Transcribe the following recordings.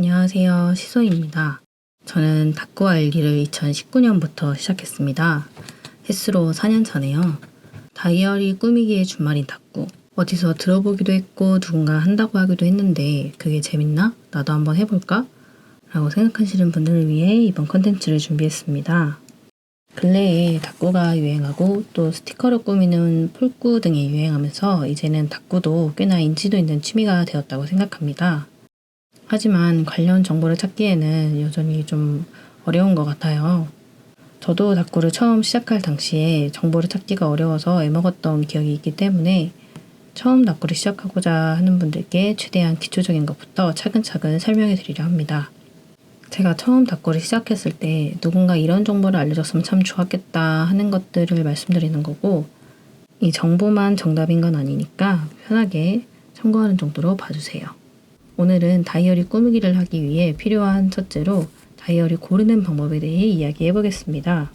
안녕하세요. 시소입니다. 저는 닭구 알기를 2019년부터 시작했습니다. 횟수로 4년 차네요. 다이어리 꾸미기의 주말인 닭구. 어디서 들어보기도 했고 누군가 한다고 하기도 했는데 그게 재밌나? 나도 한번 해볼까? 라고 생각하시는 분들을 위해 이번 컨텐츠를 준비했습니다. 근래에 닭구가 유행하고 또 스티커로 꾸미는 폴꾸 등이 유행하면서 이제는 닭구도 꽤나 인지도 있는 취미가 되었다고 생각합니다. 하지만 관련 정보를 찾기에는 여전히 좀 어려운 것 같아요. 저도 닭구를 처음 시작할 당시에 정보를 찾기가 어려워서 애먹었던 기억이 있기 때문에 처음 닭구를 시작하고자 하는 분들께 최대한 기초적인 것부터 차근차근 설명해 드리려 합니다. 제가 처음 닭구를 시작했을 때 누군가 이런 정보를 알려줬으면 참 좋았겠다 하는 것들을 말씀드리는 거고, 이 정보만 정답인 건 아니니까 편하게 참고하는 정도로 봐주세요. 오늘은 다이어리 꾸미기를 하기 위해 필요한 첫째로 다이어리 고르는 방법에 대해 이야기해 보겠습니다.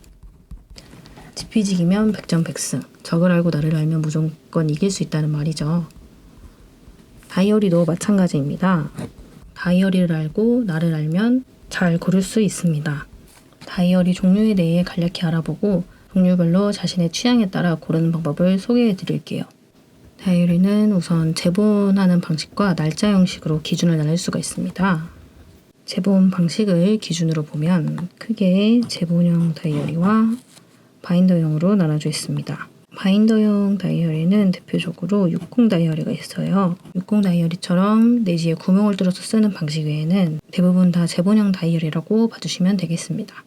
지피지기면 백전백승, 적을 알고 나를 알면 무조건 이길 수 있다는 말이죠. 다이어리도 마찬가지입니다. 다이어리를 알고 나를 알면 잘 고를 수 있습니다. 다이어리 종류에 대해 간략히 알아보고 종류별로 자신의 취향에 따라 고르는 방법을 소개해 드릴게요. 다이어리는 우선 제본하는 방식과 날짜 형식으로 기준을 나눌 수가 있습니다. 제본 방식을 기준으로 보면 크게 제본형 다이어리와 바인더형으로 나눠져 있습니다. 바인더형 다이어리는 대표적으로 60 다이어리가 있어요. 60 다이어리처럼 내지에 구멍을 뚫어서 쓰는 방식 외에는 대부분 다 제본형 다이어리라고 봐주시면 되겠습니다.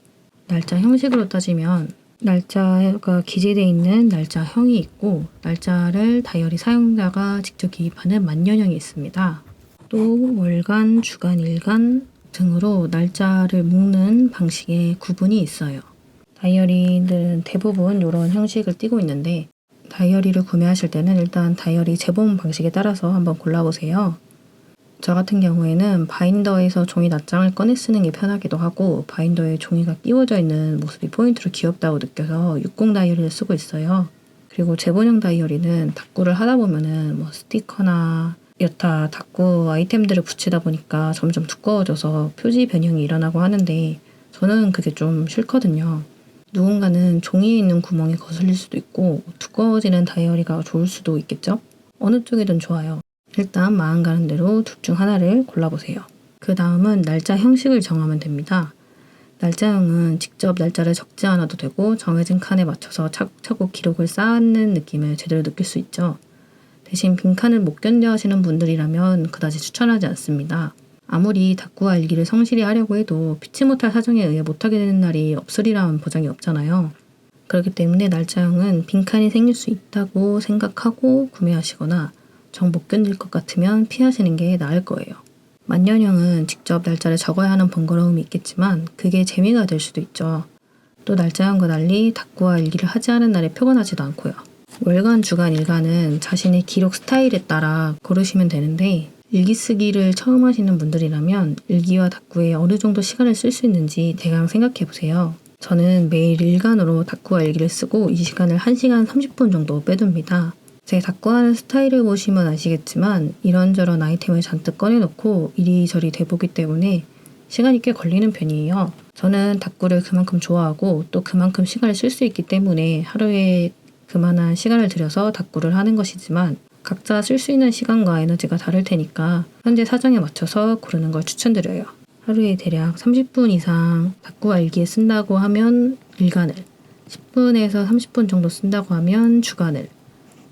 날짜 형식으로 따지면 날짜가 기재되어 있는 날짜형이 있고 날짜를 다이어리 사용자가 직접 기입하는 만년형이 있습니다. 또 월간, 주간, 일간 등으로 날짜를 묶는 방식의 구분이 있어요. 다이어리들은 대부분 이런 형식을 띠고 있는데 다이어리를 구매하실 때는 일단 다이어리 제본 방식에 따라서 한번 골라보세요. 저 같은 경우에는 바인더에서 종이 낱장을 꺼내 쓰는 게 편하기도 하고 바인더에 종이가 끼워져 있는 모습이 포인트로 귀엽다고 느껴서 60 다이어리를 쓰고 있어요. 그리고 제본형 다이어리는 닭구를 하다 보면은 스티커나 여타 닭구 아이템들을 붙이다 보니까 점점 두꺼워져서 표지 변형이 일어나고 하는데 저는 그게 좀 싫거든요. 누군가는 종이에 있는 구멍이 거슬릴 수도 있고 두꺼워지는 다이어리가 좋을 수도 있겠죠? 어느 쪽이든 좋아요. 일단 마음 가는 대로 둘 중 하나를 골라보세요. 그 다음은 날짜 형식을 정하면 됩니다. 날짜형은 직접 날짜를 적지 않아도 되고 정해진 칸에 맞춰서 차곡차곡 기록을 쌓는 느낌을 제대로 느낄 수 있죠. 대신 빈칸을 못 견뎌 하시는 분들이라면 그다지 추천하지 않습니다. 아무리 닭구 알기를 성실히 하려고 해도 피치 못할 사정에 의해 못하게 되는 날이 없으리라는 보장이 없잖아요. 그렇기 때문에 날짜형은 빈칸이 생길 수 있다고 생각하고 구매하시거나 정 못 견딜 것 같으면 피하시는 게 나을 거예요. 만년형은 직접 날짜를 적어야 하는 번거로움이 있겠지만 그게 재미가 될 수도 있죠. 또 날짜형과 달리 닭구와 일기를 하지 않은 날에 표곤하지도 않고요. 월간, 주간, 일간은 자신의 기록 스타일에 따라 고르시면 되는데 일기 쓰기를 처음 하시는 분들이라면 일기와 닭구에 어느 정도 시간을 쓸 수 있는지 대강 생각해 보세요. 저는 매일 일간으로 닭구와 일기를 쓰고 이 시간을 1시간 30분 정도 빼둡니다. 제 닭구하는 스타일을 보시면 아시겠지만 이런저런 아이템을 잔뜩 꺼내놓고 이리저리 대보기 때문에 시간이 꽤 걸리는 편이에요. 저는 닭구를 그만큼 좋아하고 또 그만큼 시간을 쓸 수 있기 때문에 하루에 그만한 시간을 들여서 닭구를 하는 것이지만 각자 쓸 수 있는 시간과 에너지가 다를 테니까 현재 사정에 맞춰서 고르는 걸 추천드려요. 하루에 대략 30분 이상 닭구 알기에 쓴다고 하면 일간을, 10분에서 30분 정도 쓴다고 하면 주간을,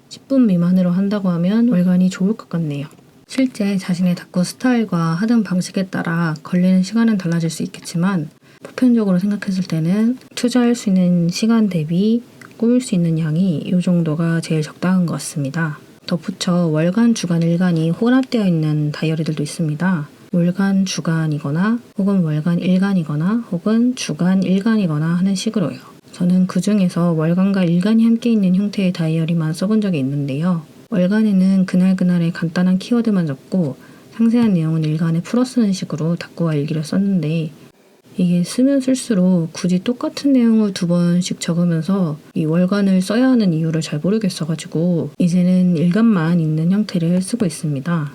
10분 미만으로 한다고 하면 월간이 좋을 것 같네요. 실제 자신의 닭구 스타일과 하던 방식에 따라 걸리는 시간은 달라질 수 있겠지만 보편적으로 생각했을 때는 투자할 수 있는 시간 대비 꾸밀 수 있는 양이 이 정도가 제일 적당한 것 같습니다. 덧붙여 월간, 주간, 일간이 혼합되어 있는 다이어리들도 있습니다. 월간, 주간이거나 혹은 월간, 일간이거나 혹은 주간, 일간이거나 하는 식으로요. 저는 그 중에서 월간과 일간이 함께 있는 형태의 다이어리만 써본 적이 있는데요. 월간에는 그날그날의 간단한 키워드만 적고 상세한 내용은 일간에 풀어 쓰는 식으로 닭구와 일기를 썼는데 이게 쓰면 쓸수록 굳이 똑같은 내용을 2번씩 적으면서 이 월간을 써야 하는 이유를 잘 모르겠어가지고 이제는 일간만 있는 형태를 쓰고 있습니다.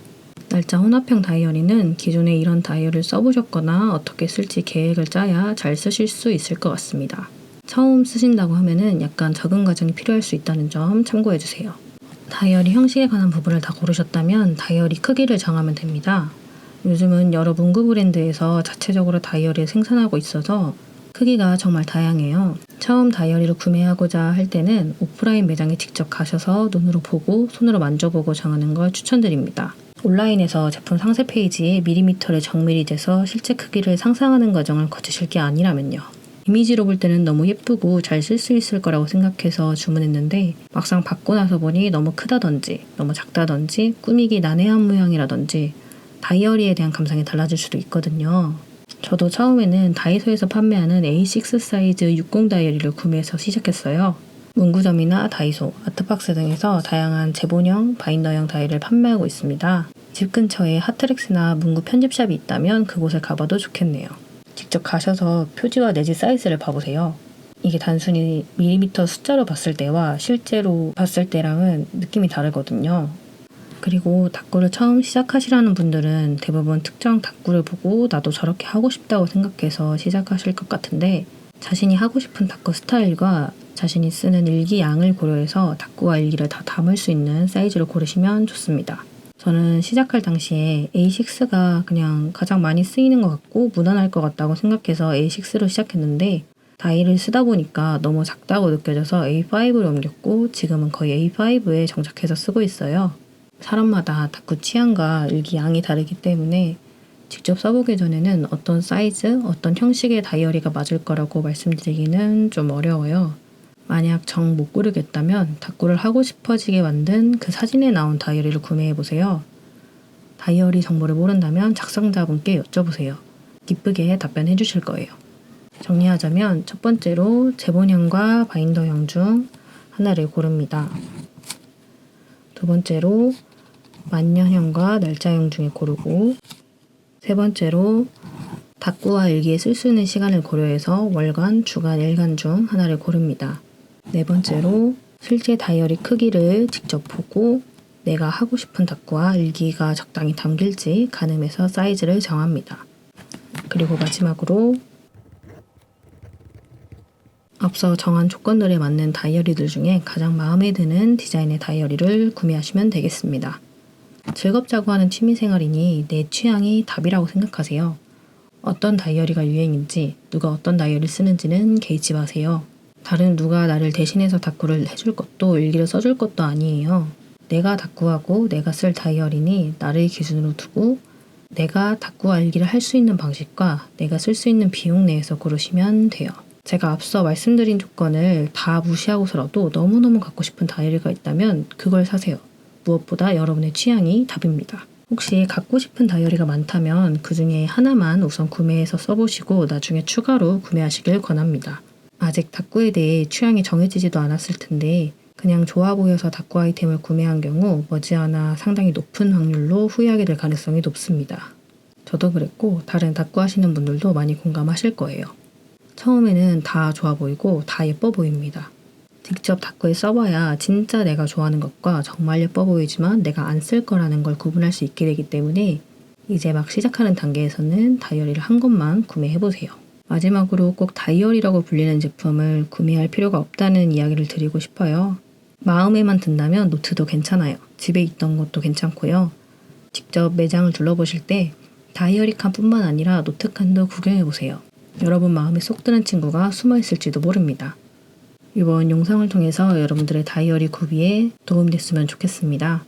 날짜 혼합형 다이어리는 기존에 이런 다이어리를 써보셨거나 어떻게 쓸지 계획을 짜야 잘 쓰실 수 있을 것 같습니다. 처음 쓰신다고 하면은 약간 적응 과정이 필요할 수 있다는 점 참고해주세요. 다이어리 형식에 관한 부분을 다 고르셨다면 다이어리 크기를 정하면 됩니다. 요즘은 여러 문구 브랜드에서 자체적으로 다이어리를 생산하고 있어서 크기가 정말 다양해요. 처음 다이어리를 구매하고자 할 때는 오프라인 매장에 직접 가셔서 눈으로 보고 손으로 만져보고 정하는 걸 추천드립니다. 온라인에서 제품 상세 페이지에 밀리미터를 정밀히 재서 실제 크기를 상상하는 과정을 거치실 게 아니라면요. 이미지로 볼 때는 너무 예쁘고 잘 쓸 수 있을 거라고 생각해서 주문했는데 막상 받고 나서 보니 너무 크다든지 너무 작다든지 꾸미기 난해한 모양이라든지 다이어리에 대한 감상이 달라질 수도 있거든요. 저도 처음에는 다이소에서 판매하는 A6 사이즈 60 다이어리를 구매해서 시작했어요. 문구점이나 다이소, 아트박스 등에서 다양한 제본형, 바인더형 다이어리를 판매하고 있습니다. 집 근처에 하트렉스나 문구 편집샵이 있다면 그곳을 가봐도 좋겠네요. 직접 가셔서 표지와 내지 사이즈를 봐보세요. 이게 단순히 밀리미터 숫자로 봤을 때와 실제로 봤을 때랑은 느낌이 다르거든요. 그리고 닦구를 처음 시작하시라는 분들은 대부분 특정 닦구를 보고 나도 저렇게 하고 싶다고 생각해서 시작하실 것 같은데 자신이 하고 싶은 닦구 스타일과 자신이 쓰는 일기 양을 고려해서 닦구와 일기를 다 담을 수 있는 사이즈를 고르시면 좋습니다. 저는 시작할 당시에 A6가 그냥 가장 많이 쓰이는 것 같고 무난할 것 같다고 생각해서 A6로 시작했는데 다이를 쓰다 보니까 너무 작다고 느껴져서 A5로 옮겼고 지금은 거의 A5에 정착해서 쓰고 있어요. 사람마다 닦구 취향과 일기 양이 다르기 때문에 직접 써보기 전에는 어떤 사이즈, 어떤 형식의 다이어리가 맞을 거라고 말씀드리기는 좀 어려워요. 만약 정 못 고르겠다면 닦구를 하고 싶어지게 만든 그 사진에 나온 다이어리를 구매해보세요. 다이어리 정보를 모른다면 작성자분께 여쭤보세요. 기쁘게 답변해 주실 거예요. 정리하자면 첫 번째로 제본형과 바인더형 중 하나를 고릅니다. 두 번째로 만년형과 날짜형 중에 고르고 세 번째로 닦구와 일기에 쓸 수 있는 시간을 고려해서 월간, 주간, 일간 중 하나를 고릅니다. 네 번째로 실제 다이어리 크기를 직접 보고 내가 하고 싶은 닦구와 일기가 적당히 담길지 가늠해서 사이즈를 정합니다. 그리고 마지막으로 앞서 정한 조건들에 맞는 다이어리들 중에 가장 마음에 드는 디자인의 다이어리를 구매하시면 되겠습니다. 즐겁자고 하는 취미생활이니 내 취향이 답이라고 생각하세요. 어떤 다이어리가 유행인지, 누가 어떤 다이어리를 쓰는지는 개의치 마세요. 다른 누가 나를 대신해서 닦구를 해줄 것도 일기를 써줄 것도 아니에요. 내가 닦구하고 내가 쓸 다이어리니 나를 기준으로 두고 내가 닦구와 일기를 할 수 있는 방식과 내가 쓸 수 있는 비용 내에서 고르시면 돼요. 제가 앞서 말씀드린 조건을 다 무시하고서라도 너무너무 갖고 싶은 다이어리가 있다면 그걸 사세요. 무엇보다 여러분의 취향이 답입니다. 혹시 갖고 싶은 다이어리가 많다면 그 중에 하나만 우선 구매해서 써보시고 나중에 추가로 구매하시길 권합니다. 아직 닦구에 대해 취향이 정해지지도 않았을 텐데 그냥 좋아 보여서 닦구 아이템을 구매한 경우 머지않아 상당히 높은 확률로 후회하게 될 가능성이 높습니다. 저도 그랬고 다른 닦구 하시는 분들도 많이 공감하실 거예요. 처음에는 다 좋아 보이고 다 예뻐 보입니다. 직접 닦구에 써봐야 진짜 내가 좋아하는 것과 정말 예뻐 보이지만 내가 안 쓸 거라는 걸 구분할 수 있게 되기 때문에 이제 막 시작하는 단계에서는 다이어리를 한 권만 구매해보세요. 마지막으로 꼭 다이어리라고 불리는 제품을 구매할 필요가 없다는 이야기를 드리고 싶어요. 마음에만 든다면 노트도 괜찮아요. 집에 있던 것도 괜찮고요. 직접 매장을 둘러보실 때 다이어리 칸뿐만 아니라 노트 칸도 구경해보세요. 여러분 마음에 쏙 드는 친구가 숨어있을지도 모릅니다. 이번 영상을 통해서 여러분들의 다이어리 구비에 도움됐으면 좋겠습니다.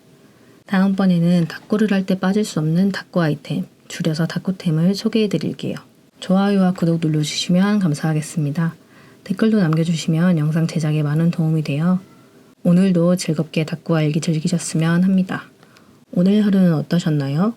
다음번에는 닦구를 할 때 빠질 수 없는 닦구 아이템, 줄여서 닦구템을 소개해드릴게요. 좋아요와 구독 눌러주시면 감사하겠습니다. 댓글도 남겨주시면 영상 제작에 많은 도움이 돼요. 오늘도 즐겁게 닦구와 일기 즐기셨으면 합니다. 오늘 하루는 어떠셨나요?